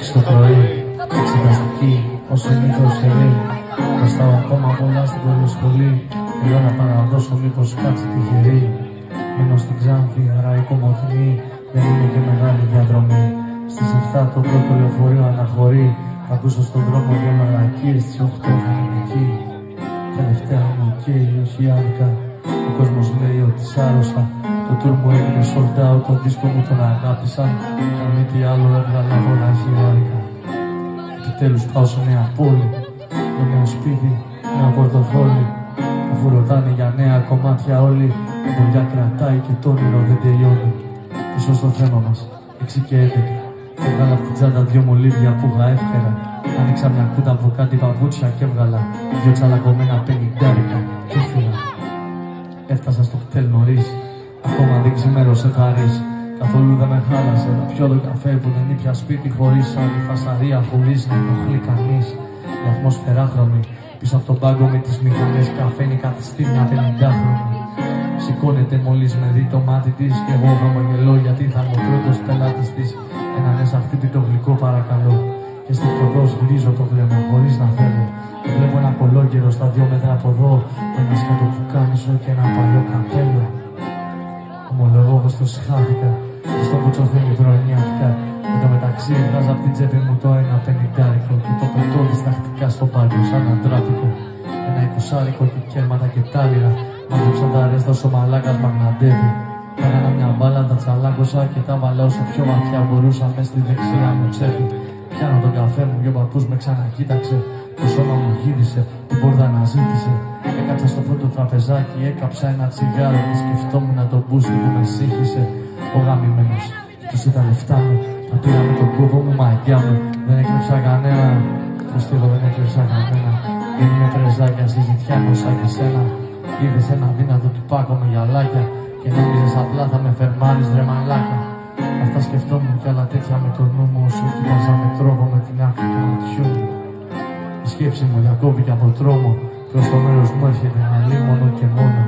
6 το πρωί, εξεταστική, ως συνήθως σερή. Μπροστάω ακόμα πολλά στην κολλοσχολή. Θέλω να παραδώσω μήπως κάτσει τυχερή. Μείνω στην Ξάνθη, άρα η Κομοτηνή δεν είναι και μεγάλη διαδρομή. Στις 7 το πρώτο λεωφορείο αναχωρεί. Θα ακούσω στον δρόμο δύο μαλακίες, στις 8 θα είμαι εκεί. Τελευταία μου καίει, όχι άδικα. Ο κόσμος λέει ότι σ' άρρωσα. Το tour μου έγινε sold out, το δίσκο μου τον αγάπησαν. Κι αν μη τι άλλο έβγαλα όλα χιλιάρικα. Επιτέλους πάω σε νέα πόλη, με νέο σπίτι, νέο πορτοφόλι. Αφού ρωτάνε για νέα κομμάτια όλοι, η μποριά κρατάει και το όνειρο δεν τελειώνει. Πίσω στο θέμα μας, 6 και 11. Έβγαλα από την τσάντα 2 μολύβια που είχα εύκαιρα. Άνοιξα μια κούτα από κάτι παπούτσια και έβγαλα 2 τσαλακωμένα 50 και έφυγα. Έφτασα στο κτέλ νωρίς, ακόμα δεν ξημέρωσε βαρύς. Καθόλου δεν με χάλασε, θα πιω το καφέ που δεν ήπια σπίτι χωρίς άλλη φασαρία, χωρίς να ενοχλεί κανείς. Η ατμόσφαιρα χρωμή, πίσω από τον πάγκο με τις μηχανές καφένει καθιστεί μια 50χρονη. Σηκώνεται μόλις με δει το μάτι της και εγώ χαμογελώ γιατί θα είμαι ο πρώτος πελάτης της. Ένα ναι σαν χτύπητο γλυκό παρακαλώ. Και στοιχειοδός γυρίζω το βλέμμα χωρίς να θέλω. Και βλέπω ένα κολόγερο στα 2 μέτρα από εδώ, με ένα σκατό πουκάμισο και ένα παλιό καπέλο. Ομολογώ πως το συχάθηκα και στο κουτσοθένει προνοιάτικα. Εν τω μεταξύ βγάζα από την τσέπη μου το 1,50 και το πετώ διστακτικά στο πάλιο σαν αντράτικο. Ένα 20 και κέρματα και τάλιρα. Μάζεψα τα αρέστα όσο μαλάκας μαγναντεύει. Έκανα μια μπάλα, τα τσαλάκωσα και τα βάλα όσο πιο βαθιά μπορούσα μες στη δεξιά μου τσέπη. Πιάνω τον καφέ μου και ο παππούς με ξανακοίταξε. Το σώμα μου γύρισε, την πόρτα αναζήτησε. Έκατσα στο πρώτο τραπεζάκι, έκαψα ένα τσιγάρο και σκεφτόμουν το μπούστι που με σύγχυσε. Ο γαμημένος κοιτούσε τα λεφτά μου, τα πήρα με τον κόβο μου, μαγιά μου. Δεν έκλεψα κανένα, προστίχω δεν έκλεψα κανένα. Δεν είμαι τρεζάκια, συζητιάνο σαν και σένα. Είδες ένα δύνατο του πάκο με γυαλάκια και νόμιζες απλά θα με φερμάνεις ρε μαλάκα. Αυτά σκεφτόμουν κι άλλα τέτοια με το νου μου όσο κοίταζα με τρόπο με την άκρη του ματιού μου. Η σκέψη μου διακόπηκε από τρόμο. Προς το μέρος μου έρχεται αλλή μόνο και μόνο.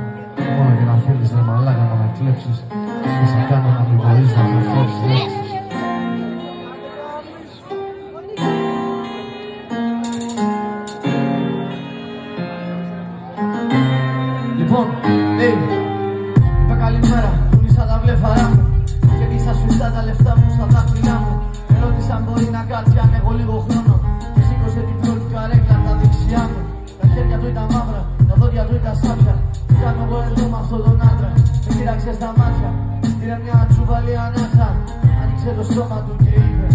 Μόνο για να θέλεις ρε μαλάκα να με κλέψεις. Και σε κάνω να μην μπορείς να με φέρεις λέξεις. Λοιπόν, είπα καλημέρα, πουλήσα τα βλέφαρά μου και κλείσα σφιχτά τα λεφτά μου στα δάχτυλά μου. Ερώτησα αν μπορεί να κάτσει αν έχω λίγο χρόνο και σήκωσε την πρώτη καρέκλα τα δεξιά μου. Τα χέρια του ήταν μαύρα, τα δόντια του ήταν σάπια. Τι κάνω εγώ εδώ με αυτόν τον άντρα, με κοίταξε στα μάτια. Πήρε μια τσουβαλή ανάσα, άνοιξε το στόμα του και είπε: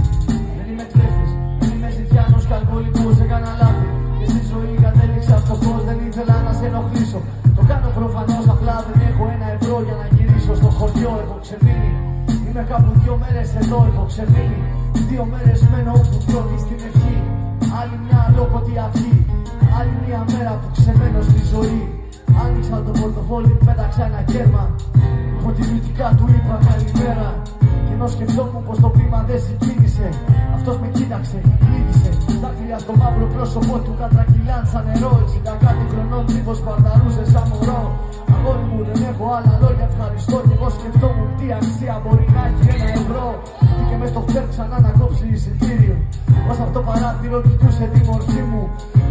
δεν είμαι κλέφτης, δεν είμαι ζητιάνος και αλκοολικός, έκανα λάθη. Και στη ζωή κατέληξα φτωχός, δεν ήθελα να σε ενοχλήσω. Το κάνω προφανώς, απλά δεν έχω €1 για να γυρίσω στο χωριό, έχω ξεμείνει. Είμαι κάπου 2 μέρες εδώ, έχω ξεμείνει. 2 μέρες μένω όπου τρώγει στην ευχή. Άλλη μια αλόκοτη αυγή, άλλη μια μέρα που ξεμένω στη ζωή. Άνοιξα το πορτοφόλι, πέταξα ένα κέρμα. Υποτιμητικά του είπα καλημέρα. Και ενώ σκεφτόμουν πως το πείμα δεν συγκίνησε, αυτός με κοίταξε, λύγησε. Δάχτυλια στο μαύρο πρόσωπό του κατρακυλάν σαν νερό. 60 κάτι χρονών μήπως παρταρούσε σαν μωρό. Αγόρι μου δεν έχω άλλα λόγια, ευχαριστώ. Και εγώ σκεφτόμουν τι αξία μπορεί να έχει €1. Και μες στο χτέρ ξανά να κόψει εισιτήριο. Ως αυτό το παράθυρο κοιτούσε τη μορφή μου.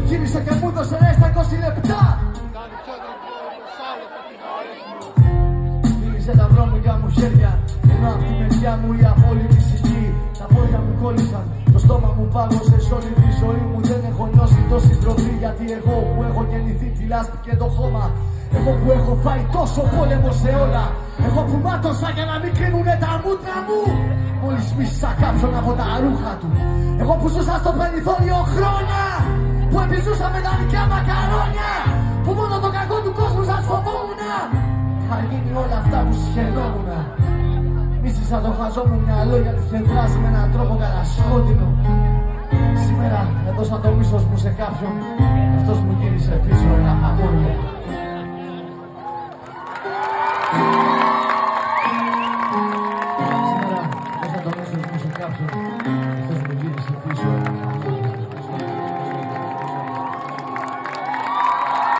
Γύρισε και μου έδωσε στα 20 λεπτά. Φίλησε τα βρώμικα μου χέρια, ενώ απ' τη μεριά μου η απόλυτη σιγή. Τα πόδια μου κόλλησαν, το στόμα μου πάγωσε. Σ' όλη τη ζωή μου δεν έχω νιώσει τόση τροφή. Γιατί εγώ που έχω γεννηθεί τη λάσπη και το χώμα, εγώ που έχω φάει τόσο πόλεμο σε όλα, εγώ που μάτωσα για να μην κρύβουνε τα μούτρα μου, μόλις μίσησα κάποιον από τα ρούχα του. Εγώ που ζούσα στο περιθώριο χρόνια, που επιζούσα με τα δικιά μακαρόνια, που μόνο το κακό του κόσμου σας φοβόμουνα. Θα γίνει όλα αυτά που συχαινόμουνα. Μίσησα το χαζό μου μυαλό γιατί είχε δράσει με έναν τρόπο κατασκότεινο. Σήμερα έδωσα το μίσος μου σε κάποιον, αυτός μου γύρισε πίσω ένα χαμόγελο.